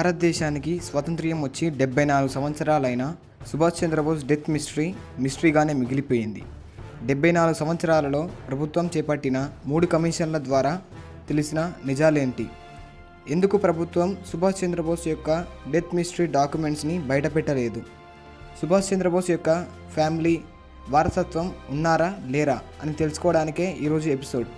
భారతదేశానికి స్వాతంత్ర్యం వచ్చి 74 సంవత్సరాలైన సుభాష్ చంద్రబోస్ డెత్ మిస్టరీగానే మిగిలిపోయింది. 74 సంవత్సరాలలో ప్రభుత్వం చేపట్టిన 3 కమిషన్ల ద్వారా తెలిసిన నిజాలేంటి? ఎందుకు ప్రభుత్వం సుభాష్ చంద్రబోస్ యొక్క డెత్ మిస్టరీ డాక్యుమెంట్స్ని బయటపెట్టలేదు? సుభాష్ చంద్రబోస్ యొక్క ఫ్యామిలీ వారసత్వం ఉన్నారా లేరా అని తెలుసుకోవడానికే ఈరోజు ఎపిసోడ్.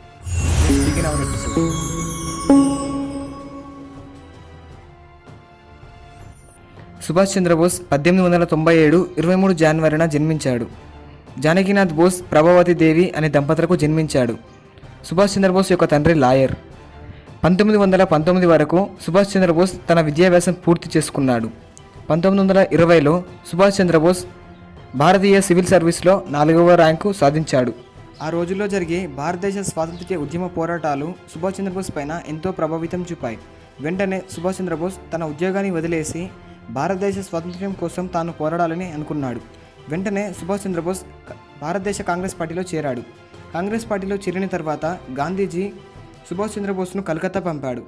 సుభాష్ చంద్రబోస్ 1897 23 జనవరిన జన్మించాడు. జానకీనాథ్ బోస్, ప్రభావతి దేవి అనే దంపతులకు జన్మించాడు. సుభాష్ చంద్రబోస్ యొక్క తండ్రి లాయర్. 1919 వరకు సుభాష్ చంద్రబోస్ తన విద్యాభ్యాసం పూర్తి చేసుకున్నాడు. 1920లో సుభాష్ చంద్రబోస్ భారతీయ సివిల్ సర్వీస్లో 4వ ర్యాంకు సాధించాడు. ఆ రోజుల్లో జరిగే భారతదేశ స్వాతంత్ర్య ఉద్యమ పోరాటాలు సుభాష్ చంద్రబోస్ పైన ఎంతో ప్రభావితం చూపాయి. వెంటనే సుభాష్ చంద్రబోస్ తన ఉద్యోగాన్ని వదిలేసి భారతదేశ స్వాతంత్ర్యం కోసం తాను పోరాడాలని అనుకున్నాడు. వెంటనే సుభాష్ చంద్రబోస్ భారతదేశ కాంగ్రెస్ పార్టీలో చేరాడు. కాంగ్రెస్ పార్టీలో చేరిన తర్వాత గాంధీజీ సుభాష్ చంద్రబోస్ను కలకత్తా పంపాడు.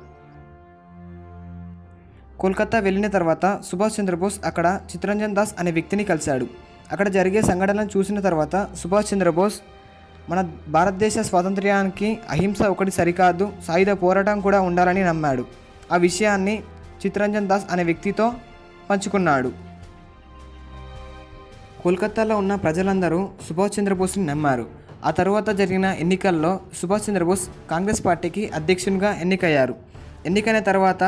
కోల్కతా వెళ్ళిన తర్వాత సుభాష్ చంద్రబోస్ అక్కడ చిత్తరంజన్ దాస్ అనే వ్యక్తిని కలిశాడు. అక్కడ జరిగే సంఘటనలను చూసిన తర్వాత సుభాష్ చంద్రబోస్ మన భారతదేశ స్వాతంత్ర్యానికి అహింస ఒకటి సరికాదు, సాయుధ పోరాటం కూడా ఉండాలని నమ్మాడు. ఆ విషయాన్ని చిత్తరంజన్ దాస్ అనే వ్యక్తితో పంచుకున్నాడు. కోల్కతాలో ఉన్న ప్రజలందరూ సుభాష్ చంద్రబోస్ని నమ్మారు. ఆ తరువాత జరిగిన ఎన్నికల్లో సుభాష్ చంద్రబోస్ కాంగ్రెస్ పార్టీకి అధ్యక్షునిగా ఎన్నికయ్యారు. ఎన్నికైన తర్వాత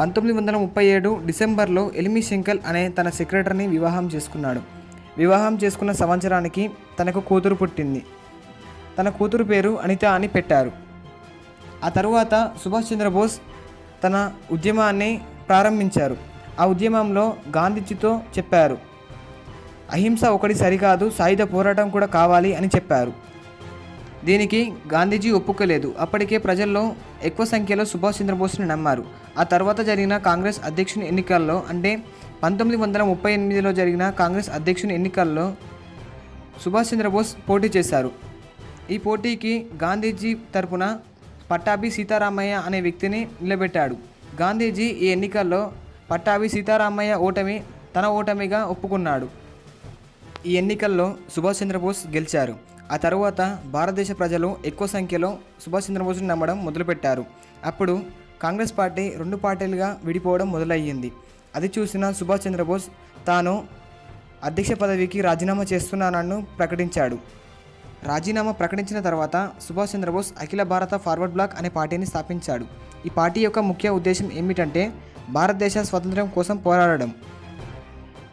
1937 డిసెంబర్లో ఎల్మి శంకల్ అనే తన సెక్రటరీని వివాహం చేసుకున్నాడు. వివాహం చేసుకున్న సంవత్సరానికి తనకు కూతురు పుట్టింది. తన కూతురు పేరు అనిత అని పెట్టారు. ఆ తరువాత సుభాష్ చంద్రబోస్ తన ఉద్యమాన్ని ప్రారంభించారు. ఆ ఉద్యమంలో గాంధీజీతో చెప్పారు, అహింస ఒకటి సరికాదు, సాయుధ పోరాటం కూడా కావాలి అని చెప్పారు. దీనికి గాంధీజీ ఒప్పుకోలేదు. అప్పటికే ప్రజల్లో ఎక్కువ సంఖ్యలో సుభాష్ చంద్రబోస్ని నమ్మారు. ఆ తర్వాత జరిగిన కాంగ్రెస్ అధ్యక్షుని ఎన్నికల్లో, అంటే 1938లో జరిగిన కాంగ్రెస్ అధ్యక్షుని ఎన్నికల్లో సుభాష్ చంద్రబోస్ పోటీ చేశారు. ఈ పోటీకి గాంధీజీ తరపున పట్టాభి సీతారామయ్య అనే వ్యక్తిని నిలబెట్టాడు. గాంధీజీ ఈ ఎన్నికల్లో పట్టాభి సీతారామయ్య తన ఓటమిగా ఒప్పుకున్నాడు. ఈ ఎన్నికల్లో సుభాష్ చంద్రబోస్ గెలిచారు. ఆ తరువాత భారతదేశ ప్రజలు ఎక్కువ సంఖ్యలో సుభాష్ చంద్రబోస్ని నమ్మడం మొదలుపెట్టారు. అప్పుడు కాంగ్రెస్ పార్టీ 2 పార్టీలుగా విడిపోవడం మొదలయ్యింది. అది చూసిన సుభాష్ చంద్రబోస్ తాను అధ్యక్ష పదవికి రాజీనామా చేస్తున్నానని ప్రకటించాడు. రాజీనామా ప్రకటించిన తర్వాత సుభాష్ చంద్రబోస్ అఖిల భారత ఫార్వర్డ్ బ్లాక్ అనే పార్టీని స్థాపించాడు. ఈ పార్టీ యొక్క ముఖ్య ఉద్దేశం ఏమిటంటే భారతదేశ స్వాతంత్ర్యం కోసం పోరాడడం.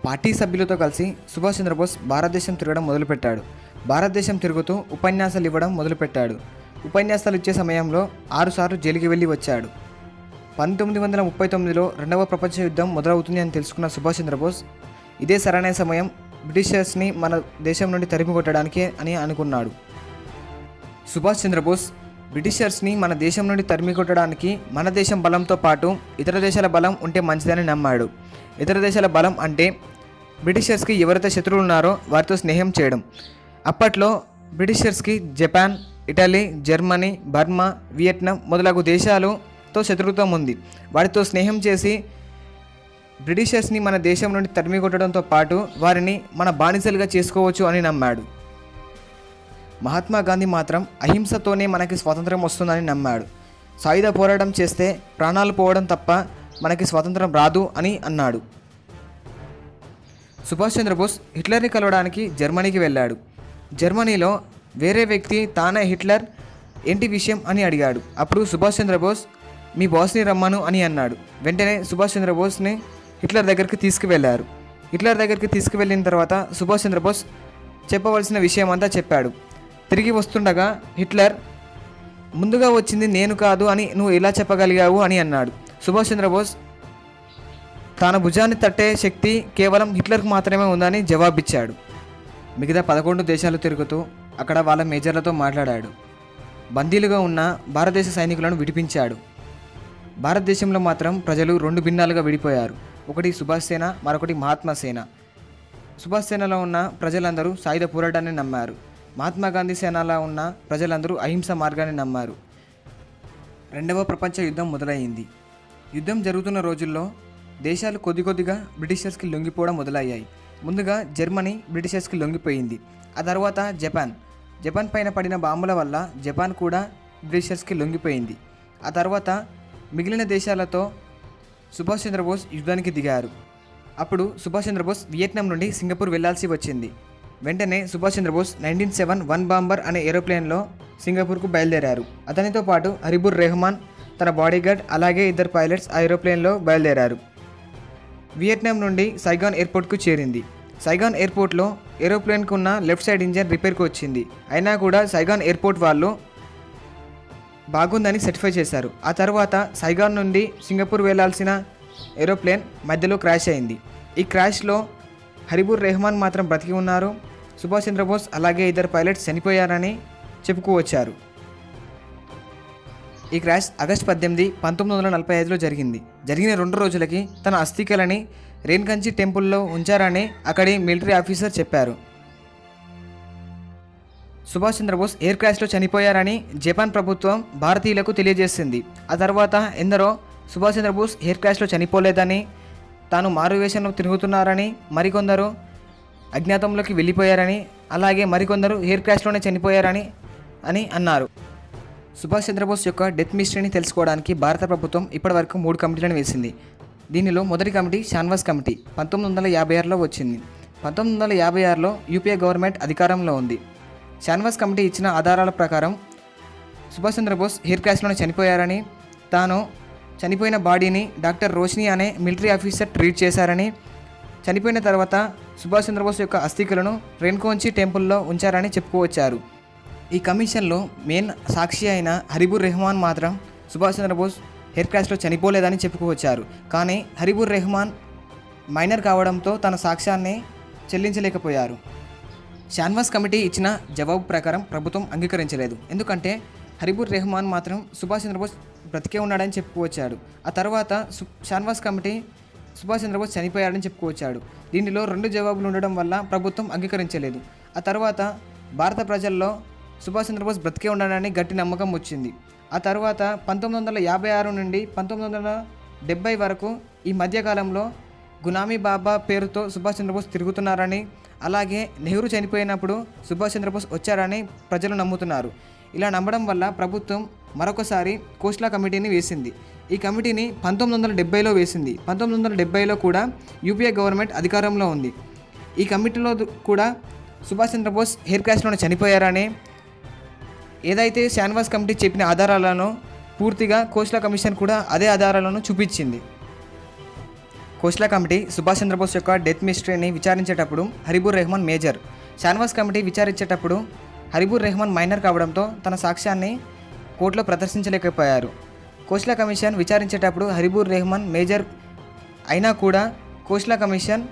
పార్టీ సభ్యులతో కలిసి సుభాష్ చంద్రబోస్ భారతదేశం తిరగడం మొదలుపెట్టాడు. భారతదేశం తిరుగుతూ ఉపన్యాసాలు ఇవ్వడం మొదలుపెట్టాడు. ఉపన్యాసాలు ఇచ్చే సమయంలో 6 సార్లు జైలుకి వెళ్ళి వచ్చాడు. 1939లో 2వ ప్రపంచ యుద్ధం మొదలవుతుంది అని తెలుసుకున్న సుభాష్ చంద్రబోస్ ఇదే సరైన సమయం బ్రిటిషర్స్ని మన దేశం నుండి తరిమి కొట్టడానికి అని అనుకున్నాడు. సుభాష్ చంద్రబోస్ బ్రిటిషర్స్ని మన దేశం నుండి తరిమి కొట్టడానికి మన దేశం బలంతో పాటు ఇతర దేశాల బలం ఉంటే మంచిదని నమ్మాడు. ఇతర దేశాల బలం అంటే బ్రిటిషర్స్కి ఎవరైతే శత్రువులు ఉన్నారో వారితో స్నేహం చేయడం. అప్పట్లో బ్రిటిషర్స్కి Japan, Italy, Germany, Burma, Vietnam మొదలగు దేశాలతో శత్రుత్వం ఉంది. వారితో స్నేహం చేసి బ్రిటిషర్స్ని మన దేశం నుండి తరిమి కొట్టడంతో పాటు వారిని మన బానిసలుగా చేసుకోవచ్చు అని నమ్మాడు. మహాత్మా గాంధీ మాత్రం అహింసతోనే మనకి స్వాతంత్రం వస్తుందని నమ్మాడు. సాయుధ పోరాటం చేస్తే ప్రాణాలు పోవడం తప్ప మనకి స్వాతంత్రం రాదు అని అన్నాడు. సుభాష్ చంద్రబోస్ హిట్లర్ని కలవడానికి జర్మనీకి వెళ్ళాడు. జర్మనీలో వేరే వ్యక్తి తానే హిట్లర్ ఏంటి విషయం అని అడిగాడు. అప్పుడు సుభాష్ చంద్రబోస్ మీ బాస్ని రమ్మను అని అన్నాడు. వెంటనే సుభాష్ చంద్రబోస్ని హిట్లర్ దగ్గరికి తీసుకువెళ్ళారు. హిట్లర్ దగ్గరికి తీసుకువెళ్ళిన తర్వాత సుభాష్ చంద్రబోస్ చెప్పవలసిన విషయం అంతా చెప్పాడు. తిరిగి వస్తుండగా హిట్లర్, ముందుగా వచ్చింది నేను కాదు అని నువ్వు ఎలా చెప్పగలిగావు అని అన్నాడు. సుభాష్ చంద్రబోస్ తన భుజాన్ని తట్టే శక్తి కేవలం హిట్లర్కి మాత్రమే ఉందని జవాబిచ్చాడు. మిగతా 11 దేశాలు తిరుగుతూ అక్కడ వాళ్ళ మేజర్లతో మాట్లాడాడు. బందీలుగా ఉన్న భారతదేశ సైనికులను విడిపించాడు. భారతదేశంలో మాత్రం ప్రజలు 2 భిన్నాలుగా విడిపోయారు. ఒకటి సుభాష్ సేన, మరొకటి మహాత్మా సేన. సుభాష్ సేనలో ఉన్న ప్రజలందరూ సాయుధ పోరాటాన్ని నమ్మారు. మహాత్మా గాంధీ సేనలో ఉన్న ప్రజలందరూ అహింస మార్గాన్ని నమ్మారు. 2వ ప్రపంచ యుద్ధం మొదలైంది. యుద్ధం జరుగుతున్న రోజుల్లో దేశాలు కొద్దిగా బ్రిటిషర్స్కి లొంగిపోవడం మొదలయ్యాయి. ముందుగా జర్మనీ బ్రిటిషర్స్కి లొంగిపోయింది. ఆ తర్వాత జపాన్ పైన పడిన బాంబుల వల్ల జపాన్ కూడా బ్రిటిషర్స్కి లొంగిపోయింది. ఆ తర్వాత మిగిలిన దేశాలతో సుభాష్ చంద్రబోస్ యుద్ధానికి దిగారు. అప్పుడు సుభాష్ చంద్రబోస్ వియత్నాం నుండి సింగపూర్ వెళ్లాల్సి వచ్చింది. వెంటనే సుభాష్ చంద్రబోస్ 1971 బాంబర్ అనే ఏరోప్లేన్లో సింగపూర్కు బయలుదేరారు. అతనితో పాటు హరిబుర్ రెహమాన్, తన బాడీగార్డ్, అలాగే 2 పైలట్స్ ఆ ఏరోప్లేన్లో బయలుదేరారు. వియత్నాం నుండి సైగాన్ ఎయిర్పోర్ట్కు చేరింది. సైగాన్ ఎయిర్పోర్ట్లో ఏరోప్లేన్కు ఉన్న లెఫ్ట్ సైడ్ ఇంజన్ రిపేర్కు వచ్చింది. అయినా కూడా సైగాన్ ఎయిర్పోర్ట్ వాళ్ళు బాగుందని సర్టిఫై చేశారు. ఆ తర్వాత సైగాన్ నుండి సింగపూర్ వెళ్లాల్సిన ఏరోప్లేన్ మధ్యలో క్రాష్ అయింది. ఈ క్రాష్లో హరిబుర్ రెహమాన్ మాత్రం బ్రతికి ఉన్నారు. సుభాష్ చంద్రబోస్ అలాగే 2 పైలట్స్ చనిపోయారని చెప్పుకోవచ్చారు. ఈ క్రాష్ ఆగస్టు 18, 1945లో జరిగింది. జరిగిన 2 రోజులకి తన అస్థికలని రేన్కంచి టెంపుల్లో ఉంచారని అక్కడి మిలిటరీ ఆఫీసర్ చెప్పారు. సుభాష్ చంద్రబోస్ ఎయిర్ క్రాష్లో చనిపోయారని జపాన్ ప్రభుత్వం భారతీయులకు తెలియజేసింది. ఆ తర్వాత ఎందరో సుభాష్ చంద్రబోస్ ఎయిర్ క్రాష్లో చనిపోలేదని, తాను మారువేషంలో తిరుగుతున్నారని, మరికొందరు అజ్ఞాతంలోకి వెళ్ళిపోయారని, అలాగే మరికొందరు ఎయిర్ క్రాష్లోనే చనిపోయారని అన్నారు. సుభాష్ చంద్రబోస్ యొక్క డెత్ మిస్టరీని తెలుసుకోవడానికి భారత ప్రభుత్వం ఇప్పటివరకు 3 కమిటీలను వేసింది. దీనిలో మొదటి కమిటీ షాన్వాస్ కమిటీ 1956లో వచ్చింది. 1956లో యూపీఏ గవర్నమెంట్ అధికారంలో ఉంది. షాన్వాస్ కమిటీ ఇచ్చిన ఆధారాల ప్రకారం సుభాష్ చంద్రబోస్ ఎయిర్ క్రాష్లోనే చనిపోయారని, తాను చనిపోయిన బాడీని డాక్టర్ రోషిని అనే మిలిటరీ ఆఫీసర్ ట్రీట్ చేశారని, చనిపోయిన తర్వాత సుభాష్ చంద్రబోస్ యొక్క అస్థికలను రేన్కోంచి టెంపుల్లో ఉంచారని చెప్పుకోవచ్చారు. ఈ కమిషన్లో మెయిన్ సాక్షి అయిన హరిబుర్ రెహమాన్ మాత్రం సుభాష్ చంద్రబోస్ ఎయిర్ క్రాష్లో చనిపోలేదని చెప్పుకోవచ్చారు. కానీ హరిబుర్ రెహమాన్ మైనర్ కావడంతో తన సాక్ష్యాన్ని చెల్లించలేకపోయారు. షాన్వాస్ కమిటీ ఇచ్చిన జవాబు ప్రకారం ప్రభుత్వం అంగీకరించలేదు. ఎందుకంటే హరిబుర్ రెహమాన్ మాత్రం సుభాష్ చంద్రబోస్ బ్రతికే ఉన్నాడని చెప్పుకోవచ్చాడు. ఆ తర్వాత షాన్వాస్ కమిటీ సుభాష్ చంద్రబోస్ చనిపోయాడని చెప్పుకోవచ్చాడు. దీనిలో 2 జవాబులు ఉండడం వల్ల ప్రభుత్వం అంగీకరించలేదు. ఆ తర్వాత భారత ప్రజల్లో సుభాష్ చంద్రబోస్ బ్రతికే ఉన్నాడని గట్టి నమ్మకం వచ్చింది. ఆ తర్వాత 1956 నుండి 1970 వరకు ఈ మధ్యకాలంలో గులామీ బాబా పేరుతో సుభాష్ చంద్రబోస్ తిరుగుతున్నారని, అలాగే నెహ్రూ చనిపోయినప్పుడు సుభాష్ చంద్రబోస్ వచ్చారని ప్రజలు నమ్ముతున్నారు. ఇలా నమ్మడం వల్ల ప్రభుత్వం మరొకసారి కోస్లా కమిటీని వేసింది. ఈ కమిటీని 1970లో వేసింది. 1970లో కూడా యూపీఏ గవర్నమెంట్ అధికారంలో ఉంది. ఈ కమిటీలో కూడా సుభాష్ చంద్రబోస్ ఎయిర్ క్రాష్లోనే చనిపోయారని, ఏదైతే షాన్వాస్ కమిటీ చెప్పిన ఆధారాలను పూర్తిగా కోస్లా కమిషన్ కూడా అదే ఆధారాలను చూపించింది. కోస్లా కమిటీ సుభాష్ చంద్రబోస్ యొక్క డెత్ మిస్టరీని విచారించేటప్పుడు హరిబుర్ రెహమాన్ మేజర్, షాన్వాస్ కమిటీ విచారించేటప్పుడు హరిబుర్ రెహమాన్ మైనర్ కావడంతో తన సాక్ష్యాన్ని కోర్టులో ప్రదర్శించలేకపోయారు. కోస్లా కమిషన్ విచారించేటప్పుడు హరిబుర్ రెహమాన్ మేజర్ అయినా కూడా కోస్లా కమిషన్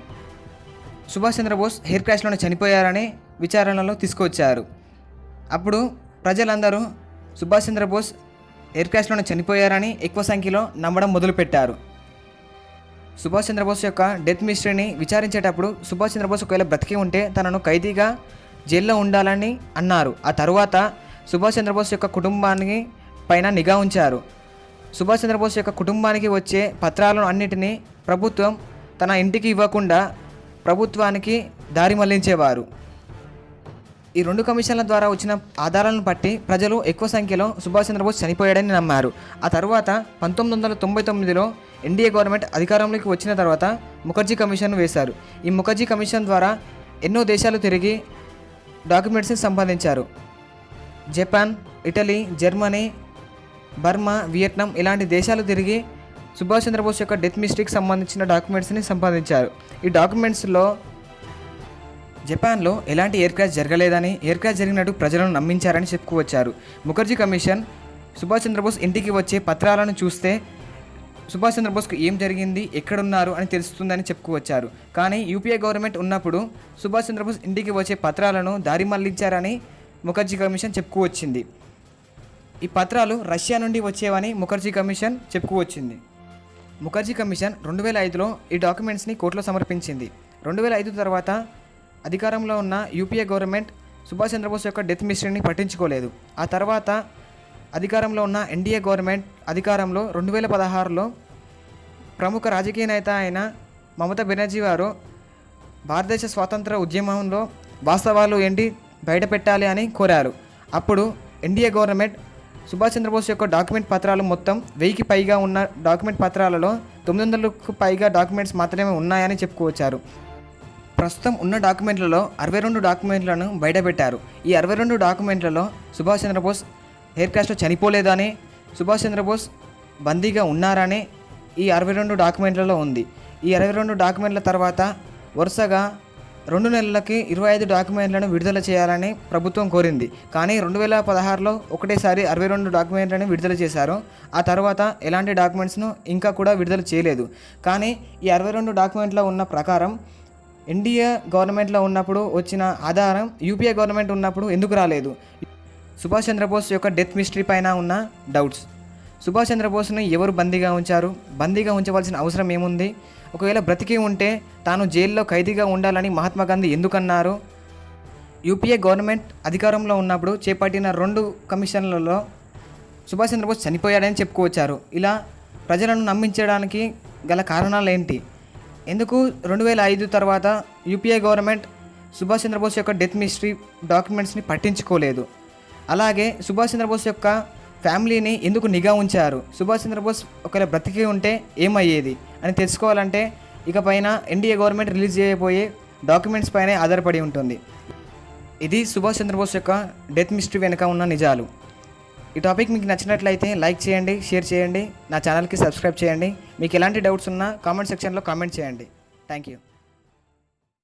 సుభాష్ చంద్రబోస్ ఎయిర్ క్రాష్లోనే చనిపోయారని విచారణలో తీసుకొచ్చారు. అప్పుడు ప్రజలందరూ సుభాష్ చంద్రబోస్ ఎయిర్ క్రాష్లోనే చనిపోయారని ఎక్కువ సంఖ్యలో నమ్మడం మొదలుపెట్టారు. సుభాష్ చంద్రబోస్ యొక్క డెత్ మిస్టరీని విచారించేటప్పుడు సుభాష్ చంద్రబోస్ ఒకవేళ బ్రతికి ఉంటే తనను ఖైదీగా జైల్లో ఉండాలని అన్నారు. ఆ తర్వాత సుభాష్ చంద్రబోస్ యొక్క కుటుంబానికి పైన నిఘా ఉంచారు. సుభాష్ చంద్రబోస్ యొక్క కుటుంబానికి వచ్చే పత్రాలను అన్నిటినీ ప్రభుత్వం తన ఇంటికి ఇవ్వకుండా ప్రభుత్వానికి దారి మళ్లించేవారు. ఈ 2 కమిషన్ల ద్వారా వచ్చిన ఆధారాలను బట్టి ప్రజలు ఎక్కువ సంఖ్యలో సుభాష్ చంద్రబోస్ చనిపోయాడని నమ్మారు. ఆ తర్వాత 1999లో ఎన్డీఏ గవర్నమెంట్ అధికారంలోకి వచ్చిన తర్వాత ముఖర్జీ కమిషన్ వేశారు. ఈ ముఖర్జీ కమిషన్ ద్వారా ఎన్నో దేశాలు తిరిగి డాక్యుమెంట్స్ని సంపాదించారు. Japan, Italy, Germany, Burma, Vietnam ఇలాంటి దేశాలు తిరిగి సుభాష్ చంద్రబోస్ యొక్క డెత్ మిస్టరీకి సంబంధించిన డాక్యుమెంట్స్ని సంపాదించారు. ఈ డాక్యుమెంట్స్లో జపాన్లో ఎలాంటి ఎయిర్ క్రాష్ జరగలేదని, ఎయిర్ క్రాష్ జరిగినట్టు ప్రజలను నమ్మించారని చెప్పుకోవచ్చారు. ముఖర్జీ కమిషన్ సుభాష్ చంద్రబోస్ ఇంటికి వచ్చే పత్రాలను చూస్తే సుభాష్ చంద్రబోస్కు ఏం జరిగింది, ఎక్కడున్నారు అని తెలుస్తుందని చెప్పుకోవచ్చారు. కానీ యూపీఏ గవర్నమెంట్ ఉన్నప్పుడు సుభాష్ చంద్రబోస్ ఇంటికి వచ్చే పత్రాలను దారి మళ్లించారని ముఖర్జీ కమిషన్ చెప్పుకోవచ్చింది. ఈ పత్రాలు రష్యా నుండి వచ్చేవని ముఖర్జీ కమిషన్ చెప్పుకోవచ్చింది. ముఖర్జీ కమిషన్ 2005లో ఈ డాక్యుమెంట్స్ని కోర్టులో సమర్పించింది. 2005 తర్వాత అధికారంలో ఉన్న యూపీఏ గవర్నమెంట్ సుభాష్ చంద్రబోస్ యొక్క డెత్ మిస్టరీని పట్టించుకోలేదు. ఆ తర్వాత అధికారంలో ఉన్న ఎన్డీఏ గవర్నమెంట్ అధికారంలో 2016లో ప్రముఖ రాజకీయ నేత అయిన మమతా బెనర్జీ వారు భారతదేశ స్వాతంత్ర ఉద్యమంలో వాస్తవాలు ఏంటి బయట పెట్టాలి అని కోరారు. అప్పుడు ఎన్డీఏ గవర్నమెంట్ సుభాష్ చంద్రబోస్ యొక్క డాక్యుమెంట్ పత్రాలు మొత్తం 1000కి పైగా ఉన్న డాక్యుమెంట్ పత్రాలలో 900కు పైగా డాక్యుమెంట్స్ మాత్రమే ఉన్నాయని చెప్పుకోవచ్చారు. ప్రస్తుతం ఉన్న డాక్యుమెంట్లలో 62 డాక్యుమెంట్లను బయటపెట్టారు. ఈ 62 డాక్యుమెంట్లలో సుభాష్ చంద్రబోస్ ఎయిర్ క్రాష్లో చనిపోలేదని, సుభాష్ చంద్రబోస్ బందీగా ఉన్నారని ఈ 62 డాక్యుమెంట్లలో ఉంది. ఈ 62 డాక్యుమెంట్ల తర్వాత వరుసగా 2 నెలలకి 25 డాక్యుమెంట్లను విడుదల చేయాలని ప్రభుత్వం కోరింది. కానీ 2016లో ఒకటేసారి 62 డాక్యుమెంట్లను విడుదల చేశారు. ఆ తర్వాత ఎలాంటి డాక్యుమెంట్స్ను ఇంకా కూడా విడుదల చేయలేదు. కానీ ఈ 62 డాక్యుమెంట్లో ఉన్న ప్రకారం ఎన్డీఏ గవర్నమెంట్లో ఉన్నప్పుడు వచ్చిన ఆధారం యూపీఏ గవర్నమెంట్ ఉన్నప్పుడు ఎందుకు రాలేదు? సుభాష్ చంద్రబోస్ యొక్క డెత్ మిస్టరీ పైన ఉన్న డౌట్స్. సుభాష్ చంద్రబోస్ని ఎవరు బందీగా ఉంచారు? బందీగా ఉంచవలసిన అవసరం ఏముంది? ఒకవేళ బ్రతికి ఉంటే తాను జైల్లో ఖైదీగా ఉండాలని మహాత్మా గాంధీ ఎందుకన్నారు? యూపీఏ గవర్నమెంట్ అధికారంలో ఉన్నప్పుడు చేపట్టిన 2 కమిషన్లలో సుభాష్ చంద్రబోస్ చనిపోయాడని చెప్పుకోవచ్చారు. ఇలా ప్రజలను నమ్మించడానికి గల కారణాలు ఏంటి? ఎందుకు 2005 తర్వాత యూపీఏ గవర్నమెంట్ సుభాష్ చంద్రబోస్ యొక్క డెత్ మిస్టరీ డాక్యుమెంట్స్ని పట్టించుకోలేదు? అలాగే సుభాష్ చంద్రబోస్ యొక్క ఫ్యామిలీని ఎందుకు నిఘా ఉంచారు? సుభాష్ చంద్రబోస్ ఒకవేళ బ్రతికి ఉంటే ఏమయ్యేది అని తెలుసుకోవాలంటే ఇకపైన ఎన్డీఏ గవర్నమెంట్ రిలీజ్ చేయబోయే డాక్యుమెంట్స్ పైనే ఆధారపడి ఉంటుంది. ఇది సుభాష్ చంద్రబోస్ యొక్క డెత్ మిస్టరీ వెనుక ఉన్న నిజాలు. ఈ టాపిక్ మీకు నచ్చినట్లయితే లైక్ చేయండి, షేర్ చేయండి, నా ఛానల్కి సబ్స్క్రైబ్ చేయండి. మీకు ఎలాంటి డౌట్స్ ఉన్నా కామెంట్ సెక్షన్లో కామెంట్ చేయండి. Thank you.